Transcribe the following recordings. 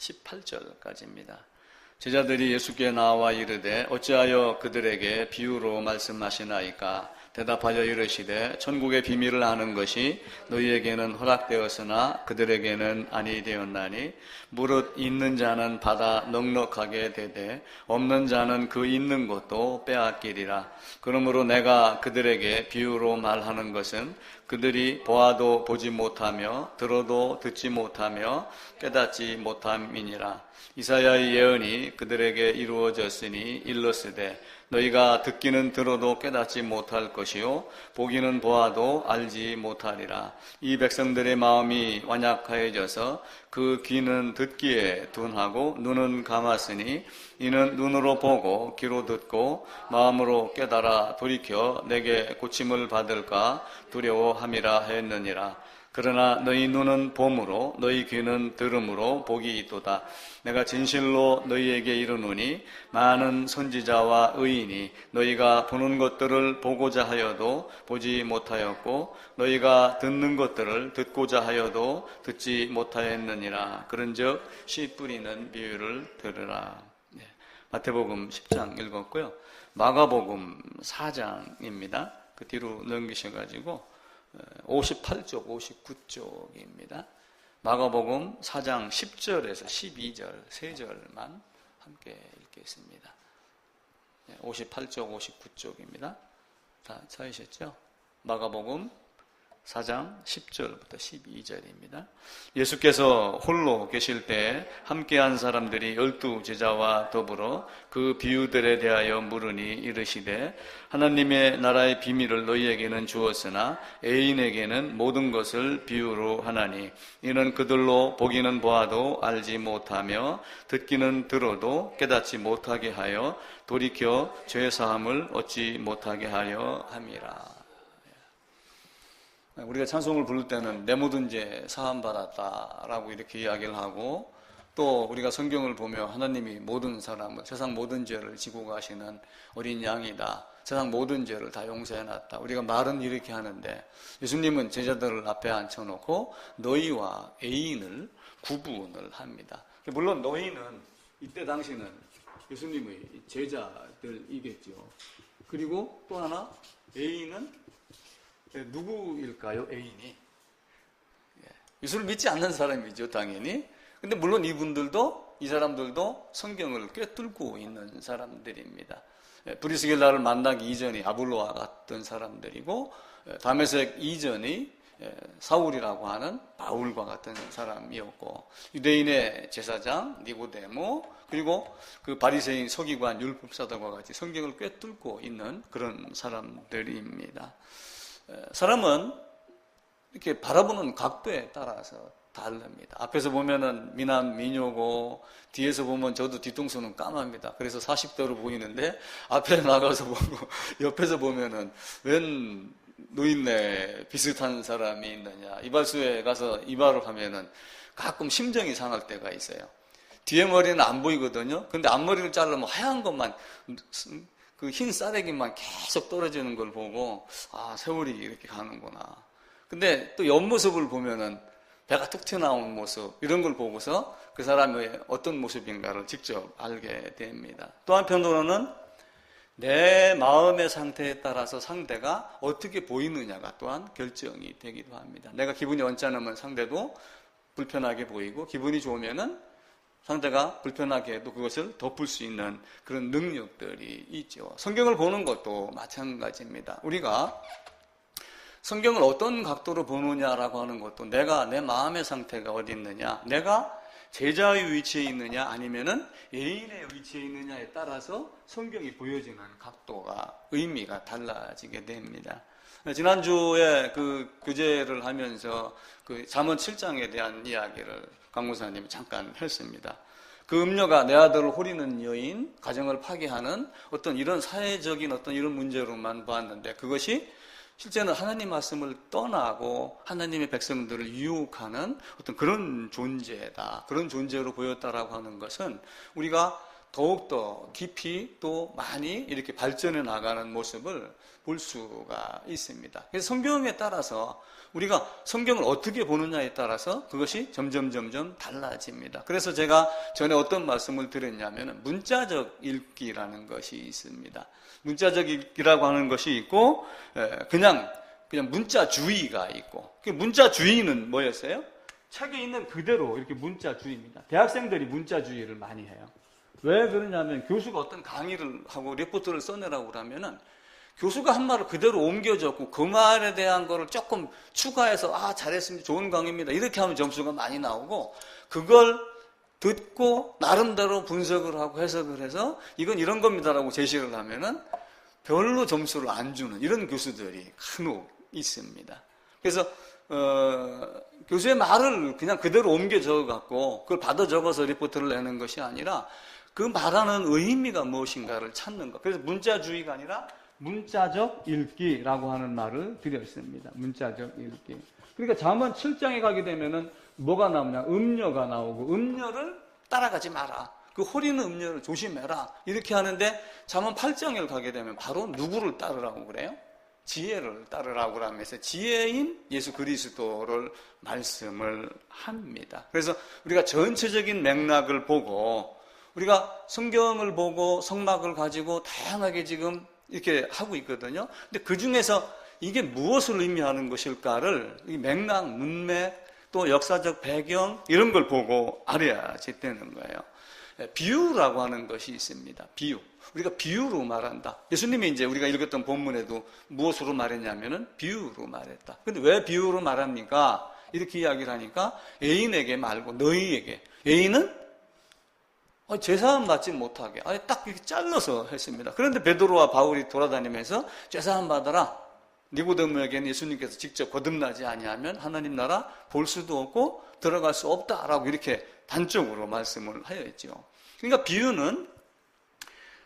18절까지입니다. 제자들이 예수께 나와 이르되 어찌하여 그들에게 비유로 말씀하시나이까? 대답하여 이르시되 천국의 비밀을 아는 것이 너희에게는 허락되었으나 그들에게는 아니 되었나니 무릇 있는 자는 받아 넉넉하게 되되 없는 자는 그 있는 것도 빼앗기리라. 그러므로 내가 그들에게 비유로 말하는 것은 그들이 보아도 보지 못하며 들어도 듣지 못하며 깨닫지 못함이니라. 이사야의 예언이 그들에게 이루어졌으니 일렀으되 너희가 듣기는 들어도 깨닫지 못할 것이요 보기는 보아도 알지 못하리라. 이 백성들의 마음이 완약하여져서 그 귀는 듣기에 둔하고 눈은 감았으니 이는 눈으로 보고 귀로 듣고 마음으로 깨달아 돌이켜 내게 고침을 받을까 두려워함이라 했느니라. 그러나 너희 눈은 봄으로 너희 귀는 들음으로 복이 있도다. 내가 진실로 너희에게 이르노니 많은 선지자와 의인이 너희가 보는 것들을 보고자 하여도 보지 못하였고 너희가 듣는 것들을 듣고자 하여도 듣지 못하였느니라. 그런즉 씨 뿌리는 비유를 들으라. 마태복음 10장 읽었고요. 마가복음 4장입니다. 그 뒤로 넘기셔가지고 58쪽, 59쪽입니다. 마가복음 4장 10절에서 12절, 3절만 함께 읽겠습니다. 58쪽, 59쪽입니다. 다 찾으셨죠? 마가복음 4장 10절부터 12절입니다. 예수께서 홀로 계실 때 함께한 사람들이 12 제자와 더불어 그 비유들에 대하여 물으니 이르시되 하나님의 나라의 비밀을 너희에게는 주었으나 애인에게는 모든 것을 비유로 하나니 이는 그들로 보기는 보아도 알지 못하며 듣기는 들어도 깨닫지 못하게 하여 돌이켜 죄사함을 얻지 못하게 하려 함이라. 우리가 찬송을 부를 때는 내 모든 죄 사함 받았다라고 이렇게 이야기를 하고 또 우리가 성경을 보며 하나님이 모든 사람을 세상 모든 죄를 지고 가시는 어린 양이다. 세상 모든 죄를 다 용서해놨다. 우리가 말은 이렇게 하는데 예수님은 제자들을 앞에 앉혀놓고 너희와 애인을 구분을 합니다. 물론 너희는 이때 당시는 예수님의 제자들이겠죠. 그리고 또 하나 애인은 누구일까요? 애인이 예수를 믿지 않는 사람이죠, 당연히. 근데 물론 이 사람들도 성경을 꿰뚫고 있는 사람들입니다. 브리스길라를 만나기 이전이 아볼로와 같은 사람들이고 다메섹 이전이 사울이라고 하는 바울과 같은 사람이었고 유대인의 제사장 니고데모 그리고 그 바리새인 서기관 율법사들과 같이 성경을 꿰뚫고 있는 그런 사람들입니다. 사람은 이렇게 바라보는 각도에 따라서 다릅니다. 앞에서 보면은 미남 미녀고 뒤에서 보면 저도 뒤통수는 까맣니다. 그래서 40대로 보이는데 앞에 나가서 보고 옆에서 보면은 웬 노인네 비슷한 사람이 있느냐. 이발소에 가서 이발을 하면은 가끔 심정이 상할 때가 있어요. 뒤에 머리는 안 보이거든요. 근데 앞머리를 자르면 하얀 것만 그 흰 싸대기만 계속 떨어지는 걸 보고 아 세월이 이렇게 가는구나. 근데 또 옆모습을 보면은 배가 툭 튀어나온 모습 이런 걸 보고서 그 사람의 어떤 모습인가를 직접 알게 됩니다. 또 한편으로는 내 마음의 상태에 따라서 상대가 어떻게 보이느냐가 또한 결정이 되기도 합니다. 내가 기분이 언짢으면 상대도 불편하게 보이고 기분이 좋으면은 상대가 불편하게 해도 그것을 덮을 수 있는 그런 능력들이 있죠. 성경을 보는 것도 마찬가지입니다. 우리가 성경을 어떤 각도로 보느냐라고 하는 것도 내가 내 마음의 상태가 어디 있느냐, 내가 제자의 위치에 있느냐 아니면은 애인의 위치에 있느냐에 따라서 성경이 보여지는 각도가 의미가 달라지게 됩니다. 지난주에 그 교재를 하면서 그 잠언 7장에 대한 이야기를 강 목사님이 잠깐 했습니다. 그 음녀가 내 아들을 호리는 여인, 가정을 파괴하는 어떤 이런 사회적인 어떤 이런 문제로만 봤는데 그것이 실제는 하나님 말씀을 떠나고 하나님의 백성들을 유혹하는 어떤 그런 존재다. 그런 존재로 보였다라고 하는 것은 우리가 더욱더 깊이 또 많이 이렇게 발전해 나가는 모습을 볼 수가 있습니다. 그래서 성경에 따라서 우리가 성경을 어떻게 보느냐에 따라서 그것이 점점 달라집니다. 그래서 제가 전에 어떤 말씀을 드렸냐면 문자적 읽기라는 것이 있습니다. 문자적 읽기라고 하는 것이 있고 그냥 문자주의가 있고, 그 문자주의는 뭐였어요? 책에 있는 그대로 이렇게 문자주의입니다. 대학생들이 문자주의를 많이 해요. 왜 그러냐면 교수가 어떤 강의를 하고 리포트를 써내라고 그러면은 교수가 한 말을 그대로 옮겨줬고 그 말에 대한 거를 조금 추가해서 잘했습니다. 좋은 강의입니다. 이렇게 하면 점수가 많이 나오고, 그걸 듣고 나름대로 분석을 하고 해석을 해서 이건 이런 겁니다라고 제시를 하면은 별로 점수를 안 주는 이런 교수들이 간혹 있습니다. 그래서 교수의 말을 그냥 그대로 옮겨 적어갖고 그걸 받아 적어서 리포트를 내는 것이 아니라 그 말하는 의미가 무엇인가를 찾는 것. 그래서 문자주의가 아니라 문자적 읽기라고 하는 말을 드렸습니다. 문자적 읽기. 그러니까 잠언 7장에 가게 되면은 뭐가 나오냐? 음녀가 나오고, 음녀를 따라가지 마라. 그 호리는 음녀를 조심해라. 이렇게 하는데 잠언 8장을 가게 되면 바로 누구를 따르라고 그래요? 지혜를 따르라고 하면서 지혜인 예수 그리스도를 말씀을 합니다. 그래서 우리가 전체적인 맥락을 보고, 우리가 성경을 보고 성막을 가지고 다양하게 지금 이렇게 하고 있거든요. 근데 그 중에서 이게 무엇을 의미하는 것일까를 이 맥락, 문맥, 또 역사적 배경 이런 걸 보고 알아야지 되는 거예요. 비유라고 하는 것이 있습니다. 비유. 우리가 비유로 말한다. 예수님이 이제 우리가 읽었던 본문에도 무엇으로 말했냐면은 비유로 말했다. 근데 왜 비유로 말합니까? 이렇게 이야기를 하니까 애인에게 말고 너희에게. 애인은 죄사함 받지 못하게 딱 이렇게 잘라서 했습니다. 그런데 베드로와 바울이 돌아다니면서 죄사함 받아라. 니고데모에게는 예수님께서 직접 거듭나지 아니하면 하나님 나라 볼 수도 없고 들어갈 수 없다라고 이렇게 단적으로 말씀을 하였죠. 그러니까 비유는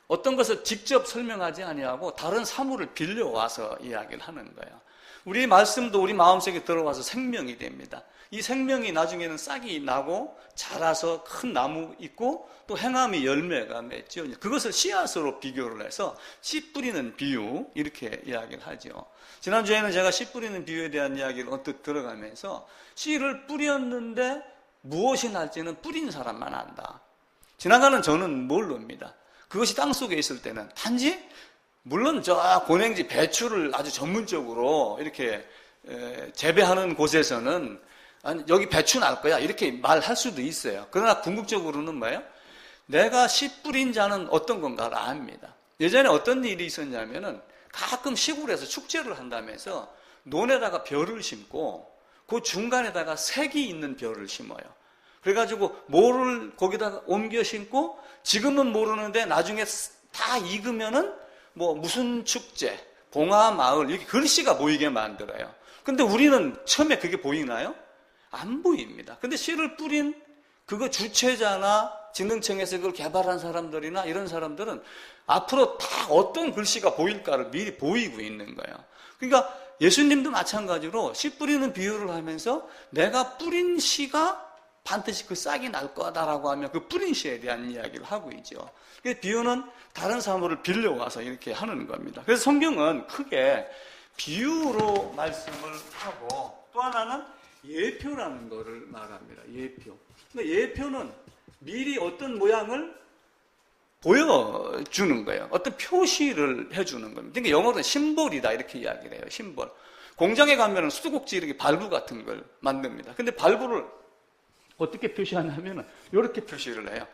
어떤 것을 직접 설명하지 아니하고 다른 사물을 빌려와서 이야기를 하는 거예요. 우리 말씀도 우리 마음속에 들어와서 생명이 됩니다. 이 생명이 나중에는 싹이 나고 자라서 큰 나무 있고 또 행함이 열매가 맺죠. 그것을 씨앗으로 비교를 해서 씨 뿌리는 비유 이렇게 이야기를 하죠. 지난주에는 제가 씨 뿌리는 비유에 대한 이야기를 언뜻 들어가면서 씨를 뿌렸는데 무엇이 날지는 뿌린 사람만 안다. 지나가는 저는 모릅니다. 그것이 땅속에 있을 때는 단지 물론 저 고냉지 배추를 아주 전문적으로 이렇게 재배하는 곳에서는 여기 배추 날 거야 이렇게 말할 수도 있어요. 그러나 궁극적으로는 뭐예요? 내가 씨 뿌린 자는 어떤 건가를 압니다. 예전에 어떤 일이 있었냐면은 가끔 시골에서 축제를 한다면서 논에다가 벼를 심고 그 중간에다가 색이 있는 벼를 심어요. 그래가지고 모를 거기다가 옮겨 심고 지금은 모르는데 나중에 다 익으면은 뭐 무슨 축제, 봉화마을 이렇게 글씨가 보이게 만들어요. 근데 우리는 처음에 그게 보이나요? 안 보입니다. 근데 씨를 뿌린 그거 주체자나 진흥청에서 그걸 개발한 사람들이나 이런 사람들은 앞으로 다 어떤 글씨가 보일까를 미리 보이고 있는 거예요. 그러니까 예수님도 마찬가지로 씨 뿌리는 비유를 하면서 내가 뿌린 씨가 반드시 그 싹이 날 거다라고 하면 그 뿌린 씨에 대한 이야기를 하고 있죠. 비유는 다른 사물을 빌려와서 이렇게 하는 겁니다. 그래서 성경은 크게 비유로 말씀을 하고 또 하나는 예표라는 것을 말합니다. 예표. 그러니까 예표는 미리 어떤 모양을 보여주는 거예요. 어떤 표시를 해주는 겁니다. 그러니까 영어로는 심볼이다 이렇게 이야기를 해요. 심볼. 공장에 가면 수도꼭지 이렇게 발부 같은 걸 만듭니다. 근데 발부를 어떻게 표시하냐면 이렇게 표시를 해요.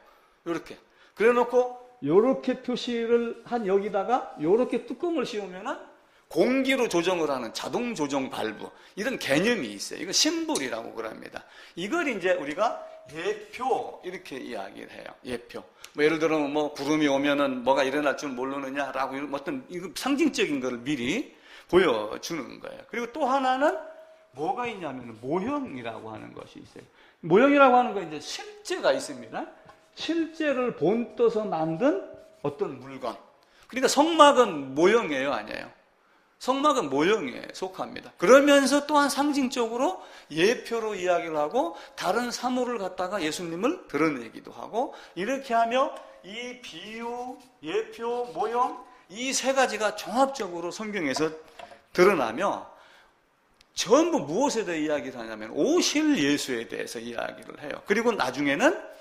이렇게. 그래 놓고 이렇게 표시를 한 여기다가 이렇게 뚜껑을 씌우면은 공기로 조정을 하는 자동 조정 발부 이런 개념이 있어요. 이거 심볼이라고 그럽니다. 이걸 이제 우리가 예표 이렇게 이야기를 해요. 예표. 뭐 예를 들어 뭐 구름이 오면은 뭐가 일어날 줄 모르느냐라고 어떤 이거 상징적인 걸 미리 보여주는 거예요. 그리고 또 하나는 뭐가 있냐면 모형이라고 하는 것이 있어요. 모형이라고 하는 건 이제 실제가 있습니다. 실제를 본떠서 만든 어떤 물건. 그러니까 성막은 모형이에요, 아니에요? 성막은 모형에 속합니다. 그러면서 또한 상징적으로 예표로 이야기를 하고 다른 사물을 갖다가 예수님을 드러내기도 하고, 이렇게 하며 이 비유, 예표, 모형, 이 세 가지가 종합적으로 성경에서 드러나며 전부 무엇에 대해 이야기를 하냐면 오실 예수에 대해서 이야기를 해요. 그리고 나중에는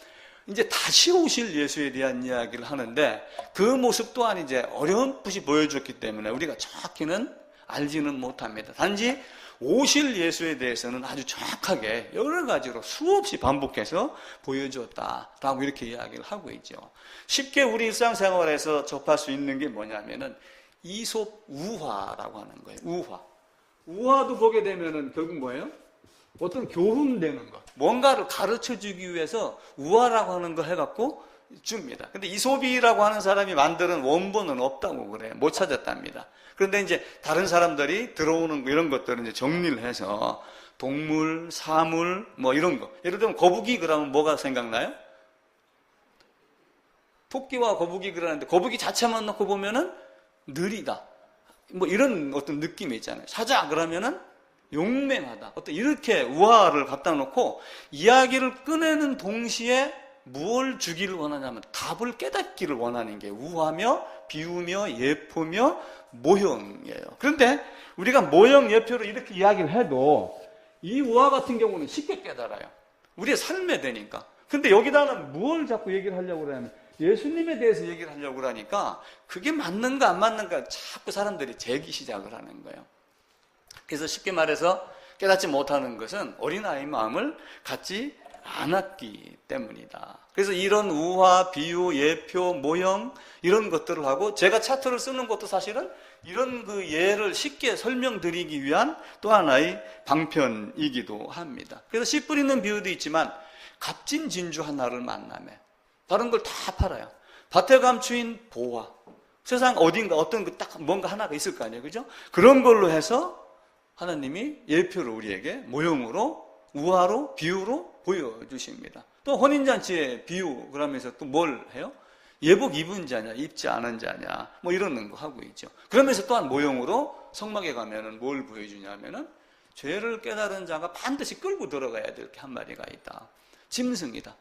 이제 다시 오실 예수에 대한 이야기를 하는데, 그 모습 또한 이제 어렴풋이 보여줬기 때문에 우리가 정확히는 알지는 못합니다. 단지 오실 예수에 대해서는 아주 정확하게 여러 가지로 수없이 반복해서 보여줬다라고 이렇게 이야기를 하고 있죠. 쉽게 우리 일상생활에서 접할 수 있는 게 뭐냐면은 이솝 우화라고 하는 거예요. 우화. 우화도 보게 되면은 결국 뭐예요? 어떤 교훈되는 것, 뭔가를 가르쳐 주기 위해서 우화라고 하는 걸 해갖고 줍니다. 근데 이솝이라고 하는 사람이 만드는 원본은 없다고 그래요. 못 찾았답니다. 그런데 이제 다른 사람들이 들어오는 이런 것들을 이제 정리를 해서 동물, 사물, 뭐 이런 거. 예를 들면 거북이 그러면 뭐가 생각나요? 토끼와 거북이 그러는데 거북이 자체만 놓고 보면은 느리다. 뭐 이런 어떤 느낌이 있잖아요. 사자 그러면은 용맹하다. 어떤 이렇게 우화를 갖다 놓고 이야기를 꺼내는 동시에 무엇을 주기를 원하냐면 답을 깨닫기를 원하는 게 우화며 비유며 예표며 모형이에요. 그런데 우리가 모형 예표로 이렇게 이야기를 해도 이 우화 같은 경우는 쉽게 깨달아요. 우리의 삶에 되니까. 근데 여기다는 무엇을 자꾸 얘기를 하려고 그러냐면 예수님에 대해서 얘기를 하려고 그러니까 그게 맞는가 안 맞는가 자꾸 사람들이 재기 시작을 하는 거예요. 그래서 쉽게 말해서 깨닫지 못하는 것은 어린아이 마음을 갖지 않았기 때문이다. 그래서 이런 우화, 비유, 예표, 모형 이런 것들을 하고 제가 차트를 쓰는 것도 사실은 이런 그 예를 쉽게 설명드리기 위한 또 하나의 방편이기도 합니다. 그래서 씨 뿌리는 비유도 있지만 값진 진주 하나를 만나매 다른 걸 다 팔아요. 밭에 감추인 보화, 세상 어딘가 어떤 그 딱 뭔가 하나가 있을 거 아니에요, 그죠? 그런 걸로 해서 하나님이 예표를 우리에게 모형으로 우화로 비유로 보여주십니다. 또 혼인잔치의 비유 그러면서 또 뭘 해요? 예복 입은 자냐 입지 않은 자냐 뭐 이러는 거 하고 있죠. 그러면서 또한 모형으로 성막에 가면은 뭘 보여주냐면은 죄를 깨달은 자가 반드시 끌고 들어가야 될 게 한 마리가 있다. 짐승이다.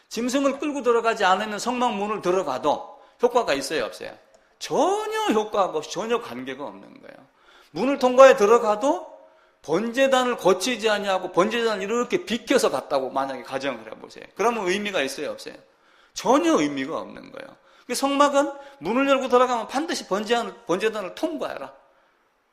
짐승을 끌고 들어가지 않으면 성막 문을 들어가도 효과가 있어요 없어요? 전혀 효과가 없이 전혀 관계가 없는 거예요. 문을 통과해 들어가도 번제단을 거치지 아니하고 번제단을 이렇게 비켜서 갔다고 만약에 가정을 해보세요. 그러면 의미가 있어요 없어요? 전혀 의미가 없는 거예요. 성막은 문을 열고 들어가면 반드시 번제단을 통과해라.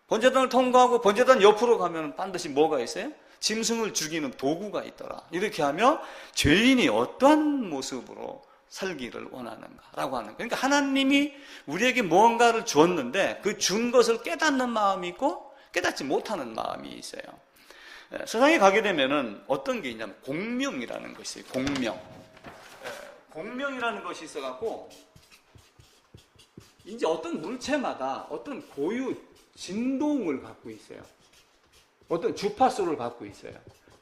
번제단을 통과하고 번제단 옆으로 가면 반드시 뭐가 있어요? 짐승을 죽이는 도구가 있더라. 이렇게 하며 죄인이 어떠한 모습으로 살기를 원하는가라고 하는 거예요. 그러니까 하나님이 우리에게 무언가를 주었는데 그 준 것을 깨닫는 마음이 있고 깨닫지 못하는 마음이 있어요. 세상에 가게 되면은 어떤 게 있냐면 공명이라는 것이 있어요. 공명. 공명이라는 것이 있어갖고 이제 어떤 물체마다 어떤 고유 진동을 갖고 있어요. 어떤 주파수를 갖고 있어요.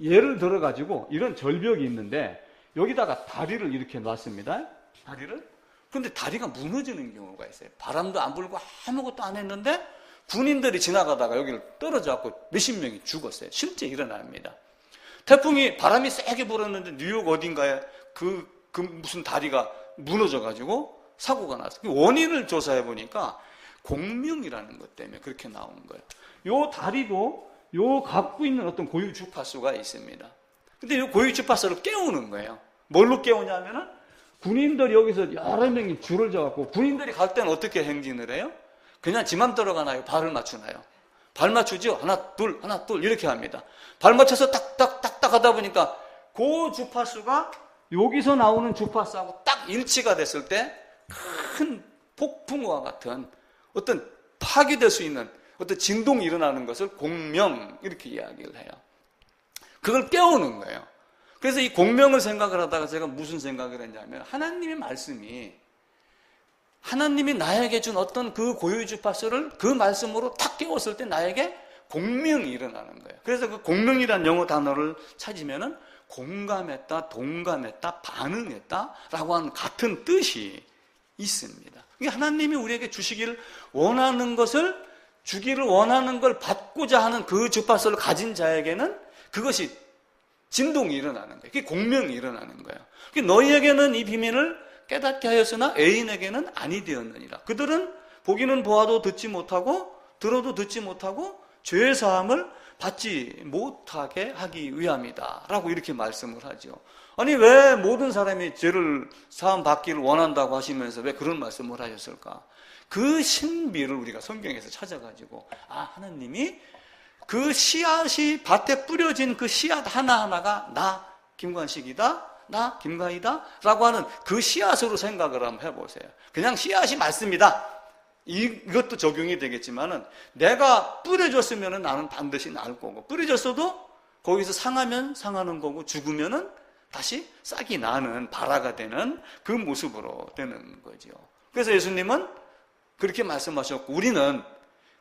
예를 들어가지고 이런 절벽이 있는데 여기다가 다리를 이렇게 놨습니다. 다리를. 근데 다리가 무너지는 경우가 있어요. 바람도 안 불고 아무것도 안 했는데 군인들이 지나가다가 여기를 떨어져갖고 몇십 명이 죽었어요. 실제 일어납니다. 태풍이 바람이 세게 불었는데 뉴욕 어딘가에 그 무슨 다리가 무너져가지고 사고가 났어요. 원인을 조사해 보니까 공명이라는 것 때문에 그렇게 나온 거예요. 요 다리도 요 갖고 있는 어떤 고유 주파수가 있습니다. 근데 요 고유 주파수를 깨우는 거예요. 뭘로 깨우냐면은 군인들이 여기서 여러 명이 줄을 져갖고 군인들이 갈 때는 어떻게 행진을 해요? 그냥 지 맘대로 가나요? 발을 맞추나요? 발 맞추죠? 하나 둘 이렇게 합니다. 발 맞춰서 딱딱딱딱 하다 보니까 그 주파수가 여기서 나오는 주파수하고 딱 일치가 됐을 때 큰 폭풍과 같은 어떤 파괴될 수 있는 어떤 진동이 일어나는 것을 공명 이렇게 이야기를 해요. 그걸 깨우는 거예요. 그래서 이 공명을 생각을 하다가 제가 무슨 생각을 했냐면 하나님의 말씀이 하나님이 나에게 준 어떤 그 고유 주파수를 그 말씀으로 탁 깨웠을 때 나에게 공명이 일어나는 거예요. 그래서 그 공명이라는 영어 단어를 찾으면은 공감했다, 동감했다, 반응했다 라고 하는 같은 뜻이 있습니다. 하나님이 우리에게 주시기를 원하는 것을 주기를 원하는 걸 받고자 하는 그 주파수를 가진 자에게는 그것이 진동이 일어나는 거예요. 그게 공명이 일어나는 거예요. 너희에게는 이 비밀을 깨닫게 하였으나 애인에게는 아니 되었느니라. 그들은 보기는 보아도 듣지 못하고 들어도 듣지 못하고 죄의 사함을 받지 못하게 하기 위함이다 라고 이렇게 말씀을 하죠. 아니 왜 모든 사람이 죄를 사함 받기를 원한다고 하시면서 왜 그런 말씀을 하셨을까? 그 신비를 우리가 성경에서 찾아가지고 하나님이 그 씨앗이 밭에 뿌려진 그 씨앗 하나하나가 나 김관식이다, 나 김가희다 라고 하는 그 씨앗으로 생각을 한번 해보세요. 그냥 씨앗이 맞습니다. 이것도 적용이 되겠지만은 내가 뿌려졌으면 나는 반드시 나을 거고, 뿌려졌어도 거기서 상하면 상하는 거고, 죽으면은 다시 싹이 나는 발화가 되는 그 모습으로 되는 거죠. 그래서 예수님은 그렇게 말씀하셨고, 우리는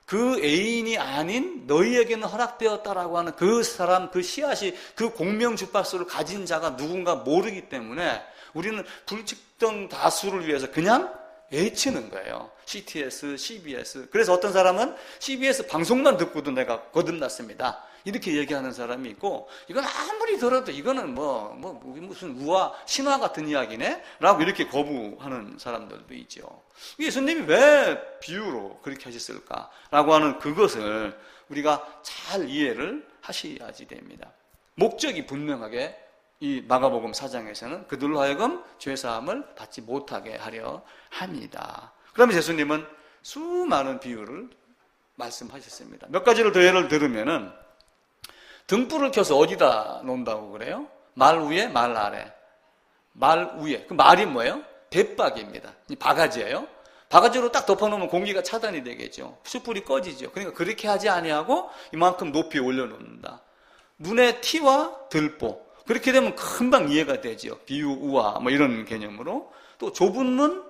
그 애인이 아닌 너희에게는 허락되었다라고 하는 그 사람, 그 씨앗이, 그 공명 주파수를 가진 자가 누군가 모르기 때문에 우리는 불특정 다수를 위해서 그냥 외치는 거예요. CTS, CBS. 그래서 어떤 사람은 CBS 방송만 듣고도 내가 거듭났습니다, 이렇게 얘기하는 사람이 있고, 이건 아무리 들어도 이거는 무슨 우화, 신화 같은 이야기네? 라고 이렇게 거부하는 사람들도 있죠. 예수님이 왜 비유로 그렇게 하셨을까? 라고 하는 그것을 우리가 잘 이해를 하셔야지 됩니다. 목적이 분명하게 이 마가복음 4장에서는 그들로 하여금 죄사함을 받지 못하게 하려 합니다. 그러면 예수님은 수많은 비유를 말씀하셨습니다. 몇 가지를 더 예를 들으면은, 등불을 켜서 어디다 놓는다고 그래요? 말 위에, 말 아래. 말 위에. 그 말이 뭐예요? 대박입니다. 이 바가지예요. 바가지로 딱 덮어놓으면 공기가 차단이 되겠죠. 숯불이 꺼지죠. 그러니까 그렇게 하지 아니하고 이만큼 높이 올려놓는다. 눈의 티와 들보. 그렇게 되면 금방 이해가 되죠. 비유, 우화 이런 개념으로. 또 좁은 문,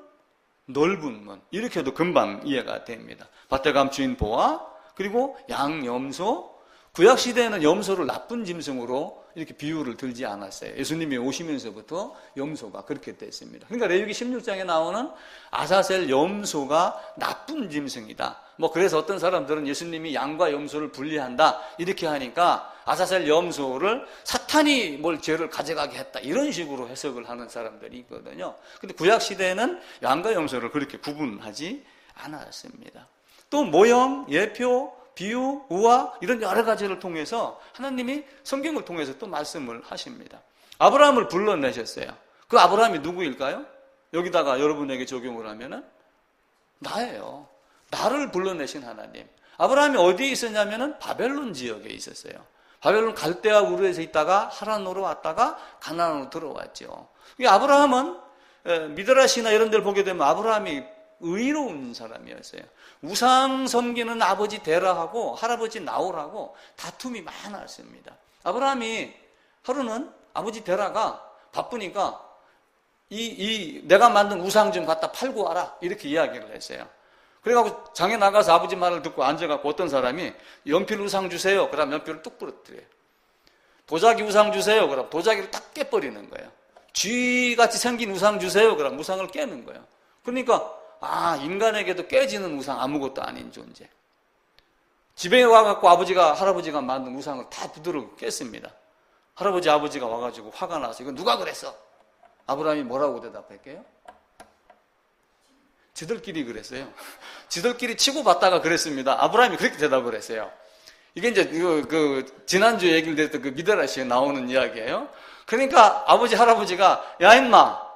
넓은 문. 이렇게 해도 금방 이해가 됩니다. 밭에 감추인 보화, 그리고 양염소. 구약시대에는 염소를 나쁜 짐승으로 이렇게 비유를 들지 않았어요. 예수님이 오시면서부터 염소가 그렇게 됐습니다. 그러니까 레위기 16장에 나오는 아사셀 염소가 나쁜 짐승이다. 그래서 어떤 사람들은 예수님이 양과 염소를 분리한다 이렇게 하니까 아사셀 염소를 사탄이 죄를 가져가게 했다, 이런 식으로 해석을 하는 사람들이 있거든요. 근데 구약시대에는 양과 염소를 그렇게 구분하지 않았습니다. 또 모형, 예표, 비유, 우화 이런 여러 가지를 통해서 하나님이 성경을 통해서 또 말씀을 하십니다. 아브라함을 불러내셨어요. 그 아브라함이 누구일까요? 여기다가 여러분에게 적용을 하면은 나예요. 나를 불러내신 하나님. 아브라함이 어디에 있었냐면은 바벨론 지역에 있었어요. 바벨론 갈대아 우르에서 있다가 하란으로 왔다가 가나안으로 들어왔죠. 아브라함은 미드라시나 이런 데를 보게 되면 아브라함이 의로운 사람이었어요. 우상 섬기는 아버지 데라하고 할아버지 나홀하고 다툼이 많았습니다. 아브라함이 하루는 아버지 데라가 바쁘니까 내가 만든 우상 좀 갖다 팔고 와라, 이렇게 이야기를 했어요. 그래가지고 장에 나가서 아버지 말을 듣고 앉아갖고 어떤 사람이 연필 우상 주세요. 그럼 연필을 뚝 부러뜨려요. 도자기 우상 주세요. 그럼 도자기를 딱 깨버리는 거예요. 쥐같이 생긴 우상 주세요. 그럼 우상을 깨는 거예요. 그러니까 인간에게도 깨지는 우상 아무것도 아닌 존재. 집에 와갖고 할아버지가 만든 우상을 다 부드럽게 깼습니다. 할아버지, 아버지가 와가지고 화가 나서 이거 누가 그랬어? 아브라함이 뭐라고 대답할게요? 지들끼리 그랬어요. 지들끼리 치고받다가 그랬습니다. 아브라함이 그렇게 대답을 했어요. 이게 이제 지난주에 얘기를 드렸던 그 미드라시에 나오는 이야기예요. 그러니까 아버지, 할아버지가 야 임마,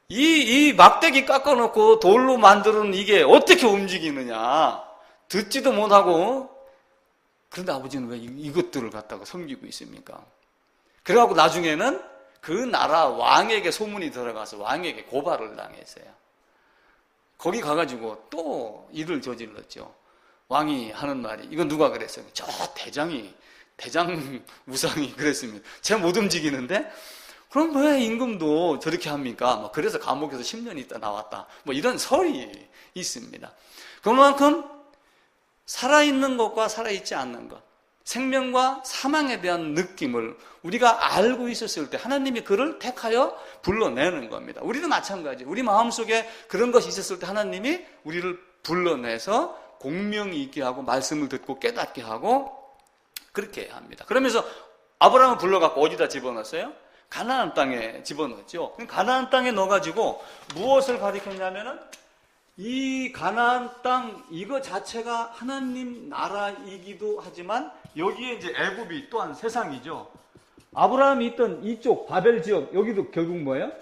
이 막대기 깎아놓고 돌로 만드는 이게 어떻게 움직이느냐, 듣지도 못하고. 그런데 아버지는 왜 이것들을 갖다가 섬기고 있습니까? 그래갖고 나중에는 그 나라 왕에게 소문이 들어가서 왕에게 고발을 당했어요. 거기 가가지고 또 일을 저질렀죠. 왕이 하는 말이, 이건 누가 그랬어요? 저 대장 우상이 그랬습니다. 제가 못 움직이는데? 그럼 왜 임금도 저렇게 합니까? 그래서 감옥에서 10년 있다 나왔다. 이런 설이 있습니다. 그만큼 살아있는 것과 살아있지 않는 것, 생명과 사망에 대한 느낌을 우리가 알고 있었을 때 하나님이 그를 택하여 불러내는 겁니다. 우리도 마찬가지. 우리 마음속에 그런 것이 있었을 때 하나님이 우리를 불러내서 공명이 있게 하고 말씀을 듣고 깨닫게 하고 그렇게 해야 합니다. 그러면서 아브라함을 불러갖고 어디다 집어넣었어요? 가나안 땅에 집어넣었죠. 가나안 땅에 넣어가지고 무엇을 가리켰냐면은 이 가나안 땅 이거 자체가 하나님 나라이기도 하지만 여기에 이제 애굽이 또한 세상이죠. 아브라함이 있던 이쪽 바벨 지역 여기도 결국 뭐예요?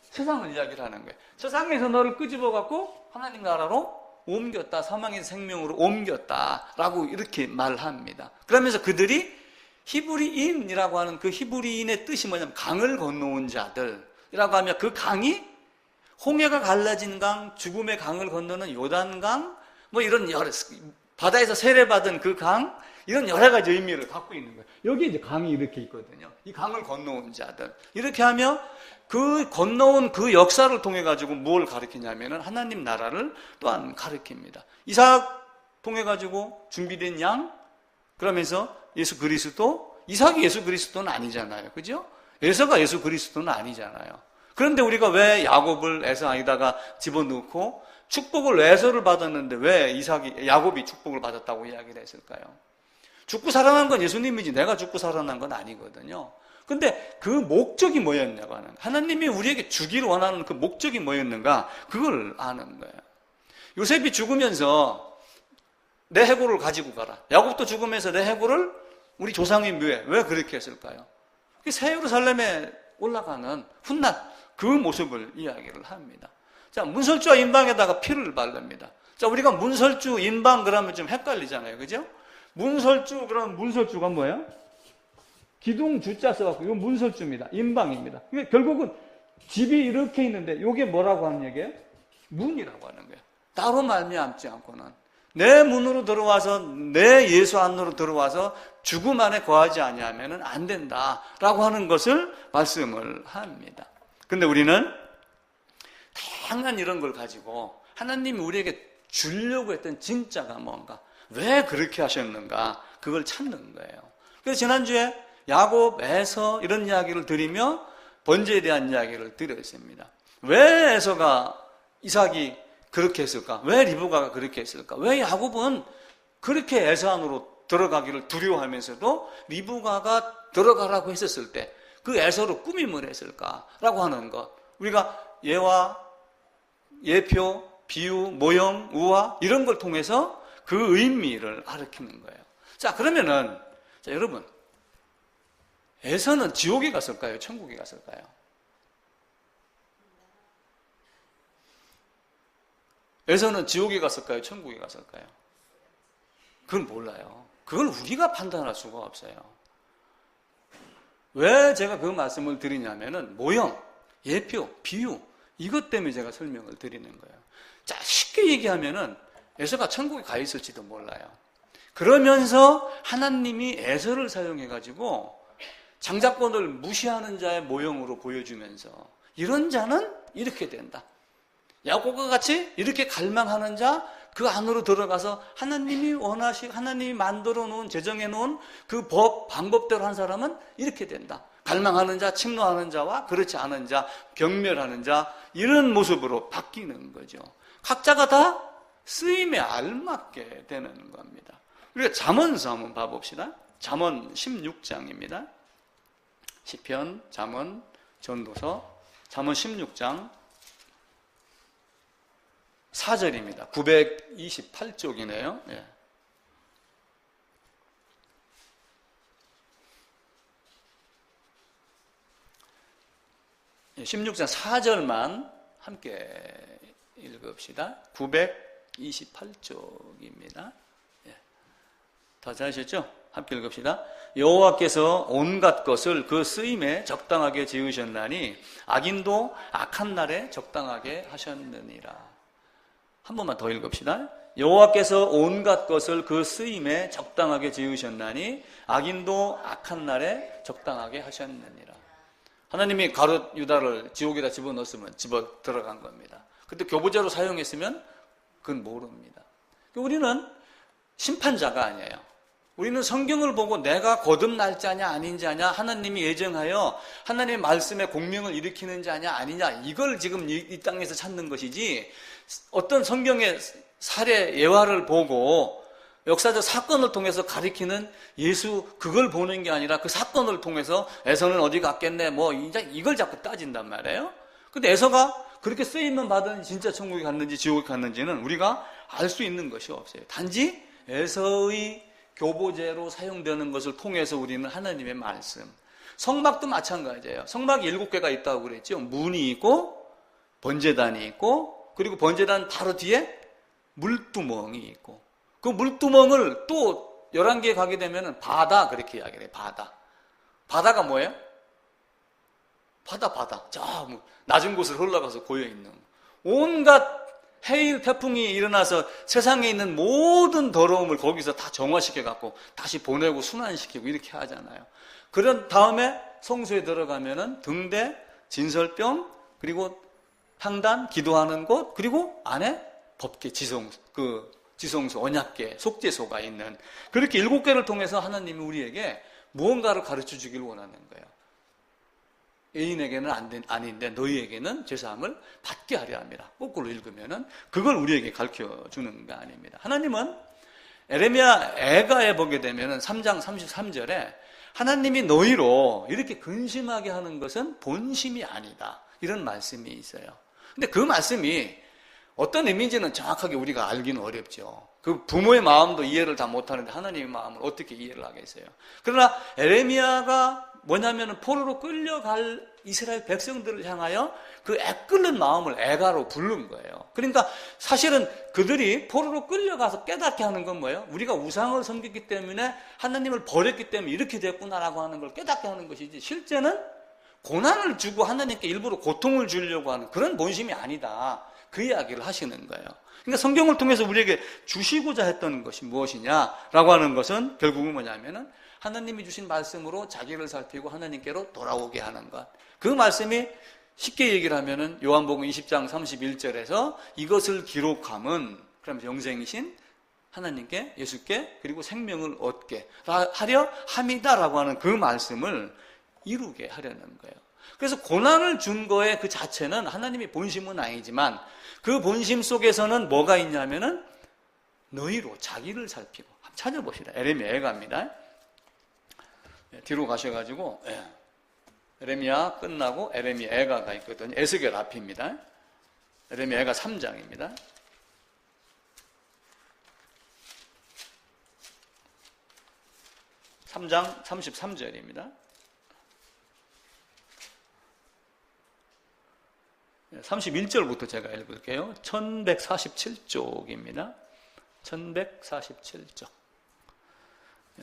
세상을 이야기를 하는 거예요. 세상에서 너를 끄집어 갖고 하나님 나라로 옮겼다. 사망에서 생명으로 옮겼다라고 이렇게 말합니다. 그러면서 그들이 히브리인이라고 하는 그 히브리인의 뜻이 뭐냐면 강을 건너온 자들이라고 하면 그 강이 홍해가 갈라진 강, 죽음의 강을 건너는 요단강, 뭐 이런 여러 바다에서 세례받은 그 강, 이런 여러 가지 의미를 갖고 있는 거예요. 여기 이제 강이 이렇게 있거든요. 이 강을 건너온 자들. 이렇게 하며 그 건너온 그 역사를 통해 가지고 뭘 가르치냐면은 하나님 나라를 또한 가르칩니다. 이삭 통해 가지고 준비된 양, 그러면서 예수 그리스도, 이삭이 예수 그리스도는 아니잖아요. 그죠? 에서가 예수 그리스도는 아니잖아요. 그런데 우리가 왜 야곱을 에서 아니다가 집어넣고 축복을 에서를 받았는데 왜 야곱이 축복을 받았다고 이야기를 했을까요? 죽고 살아난 건 예수님이지 내가 죽고 살아난 건 아니거든요. 근데 그 목적이 뭐였냐고 하는, 하나님이 우리에게 주기를 원하는 그 목적이 뭐였는가, 그걸 아는 거예요. 요셉이 죽으면서 내 해골을 가지고 가라. 야곱도 죽으면서 내 해골을 우리 조상의 묘에, 왜 그렇게 했을까요? 새 예루살렘에 올라가는 훗날 그 모습을 이야기를 합니다. 자, 문설주와 인방에다가 피를 바릅니다. 자, 우리가 문설주, 인방 그러면 좀 헷갈리잖아요. 그죠? 문설주, 그럼 문설주가 뭐예요? 기둥 주자 써갖고, 이건 문설주입니다. 인방입니다. 그러니까 결국은 집이 이렇게 있는데, 이게 뭐라고 하는 얘기예요? 문이라고 하는 거예요. 따로 말미암지 않고는. 내 문으로 들어와서, 내 예수 안으로 들어와서 죽음 안에 거하지 아니하면은 안 된다라고 하는 것을 말씀을 합니다. 근데 우리는 다양한 이런 걸 가지고 하나님이 우리에게 주려고 했던 진짜가 뭔가, 왜 그렇게 하셨는가, 그걸 찾는 거예요. 그래서 지난주에 야곱, 에서 이런 이야기를 드리며 번제에 대한 이야기를 드렸습니다. 왜 에서가 이삭이 그렇게 했을까? 왜 리브가가 그렇게 했을까? 왜 야곱은 그렇게 에서 안으로 들어가기를 두려워하면서도 리브가가 들어가라고 했었을 때 그 에서로 꾸밈을 했을까라고 하는 것, 우리가 예와 예표, 비유, 모형, 우화 이런 걸 통해서 그 의미를 가르치는 거예요. 자, 그러면은 자, 여러분, 에서는 지옥에 갔을까요? 천국에 갔을까요? 에서는 지옥에 갔을까요? 천국에 갔을까요? 그건 몰라요. 그걸 우리가 판단할 수가 없어요. 왜 제가 그 말씀을 드리냐면은 모형, 예표, 비유 이것 때문에 제가 설명을 드리는 거예요. 자, 쉽게 얘기하면은 에서가 천국에 가 있을지도 몰라요. 그러면서 하나님이 에서를 사용해가지고 장자권을 무시하는 자의 모형으로 보여주면서 이런 자는 이렇게 된다. 야곱과 같이 이렇게 갈망하는 자, 그 안으로 들어가서 하나님이 만들어 놓은, 제정해 놓은 그 법, 방법대로 한 사람은 이렇게 된다. 갈망하는 자, 침노하는 자와 그렇지 않은 자, 경멸하는 자, 이런 모습으로 바뀌는 거죠. 각자가 다 쓰임에 알맞게 되는 겁니다. 우리가 잠언서 한번 봐봅시다. 잠언 16장입니다. 시편, 잠언, 전도서, 잠언 16장 4절입니다. 928쪽이네요. 예. 예, 16장 4절만 함께 읽읍시다. 928쪽입니다. 예. 다 잘하셨죠? 함께 읽읍시다. 여호와께서 온갖 것을 그 쓰임에 적당하게 지으셨나니 악인도 악한 날에 적당하게 하셨느니라. 한 번만 더 읽읍시다. 여호와께서 온갖 것을 그 쓰임에 적당하게 지으셨나니 악인도 악한 날에 적당하게 하셨느니라. 하나님이 가룟 유다를 지옥에다 집어넣었으면 집어 들어간 겁니다. 근데 교보자로 사용했으면 그건 모릅니다. 우리는 심판자가 아니에요. 우리는 성경을 보고 내가 거듭 날짜냐 아닌 자냐, 하나님이 예정하여 하나님의 말씀에 공명을 일으키는 자냐 아니냐, 이걸 지금 이 땅에서 찾는 것이지, 어떤 성경의 살해 예화를 보고 역사적 사건을 통해서 가리키는 예수, 그걸 보는 게 아니라 그 사건을 통해서 에서는 어디 갔겠네, 뭐 이걸 자꾸 따진단 말이에요. 근데 에서가 그렇게 쓰임만 받은 진짜 천국에 갔는지 지옥에 갔는지는 우리가 알 수 있는 것이 없어요. 단지 에서의 교보제로 사용되는 것을 통해서 우리는 하나님의 말씀, 성막도 마찬가지예요. 성막이 7개가 있다고 그랬죠. 문이 있고 번제단이 있고, 그리고 번제단 바로 뒤에 물두멍이 있고, 그 물두멍을 또 11개에 가게 되면 바다, 그렇게 이야기를 해요. 바다가 뭐예요? 바다. 저 낮은 곳을 흘러가서 고여있는 온갖 해일 태풍이 일어나서 세상에 있는 모든 더러움을 거기서 다 정화시켜갖고 다시 보내고 순환시키고 이렇게 하잖아요. 그런 다음에 성소에 들어가면은 등대, 진설병, 그리고 향단, 기도하는 곳, 그리고 안에 법계, 지성소, 언약계, 속죄소가 있는, 그렇게 7개를 통해서 하나님이 우리에게 무언가를 가르쳐 주길 원하는 거예요. 애인에게는 아닌데 너희에게는 죄사함을 받게 하려 합니다. 거꾸로 읽으면은 그걸 우리에게 가르쳐 주는 거 아닙니다. 하나님은 에레미야 애가에 보게 되면은 3장 33절에 하나님이 너희로 이렇게 근심하게 하는 것은 본심이 아니다, 이런 말씀이 있어요. 근데 그 말씀이 어떤 의미인지는 정확하게 우리가 알기는 어렵죠. 그 부모의 마음도 이해를 다 못하는데 하나님의 마음을 어떻게 이해를 하겠어요. 그러나 에레미야가 뭐냐면 포로로 끌려갈 이스라엘 백성들을 향하여 그 애끓는 마음을 애가로 부른 거예요. 그러니까 사실은 그들이 포로로 끌려가서 깨닫게 하는 건 뭐예요? 우리가 우상을 섬겼기 때문에 하나님을 버렸기 때문에 이렇게 됐구나라고 하는 걸 깨닫게 하는 것이지, 실제는 고난을 주고 하나님께 일부러 고통을 주려고 하는 그런 본심이 아니다, 그 이야기를 하시는 거예요. 그러니까 성경을 통해서 우리에게 주시고자 했던 것이 무엇이냐라고 하는 것은 결국은 뭐냐면은 하나님이 주신 말씀으로 자기를 살피고 하나님께로 돌아오게 하는 것. 그 말씀이 쉽게 얘기를 하면은 요한복음 20장 31절에서 이것을 기록함은, 그러면서 영생이신 하나님께, 예수께, 그리고 생명을 얻게 하려 함이다라고 하는 그 말씀을 이루게 하려는 거예요. 그래서 고난을 준 거의 그 자체는 하나님의 본심은 아니지만 그 본심 속에서는 뭐가 있냐면은 너희로 자기를 살피고, 한번 찾아봅시다. 에레미야 애가입니다. 뒤로 가셔가지고 에레미야 끝나고 에레미야 애가가 있거든요. 에스겔 앞입니다. 에레미야 애가 3장입니다. 3장 33절입니다. 31절부터 제가 읽을게요. 1147쪽입니다. 1147쪽.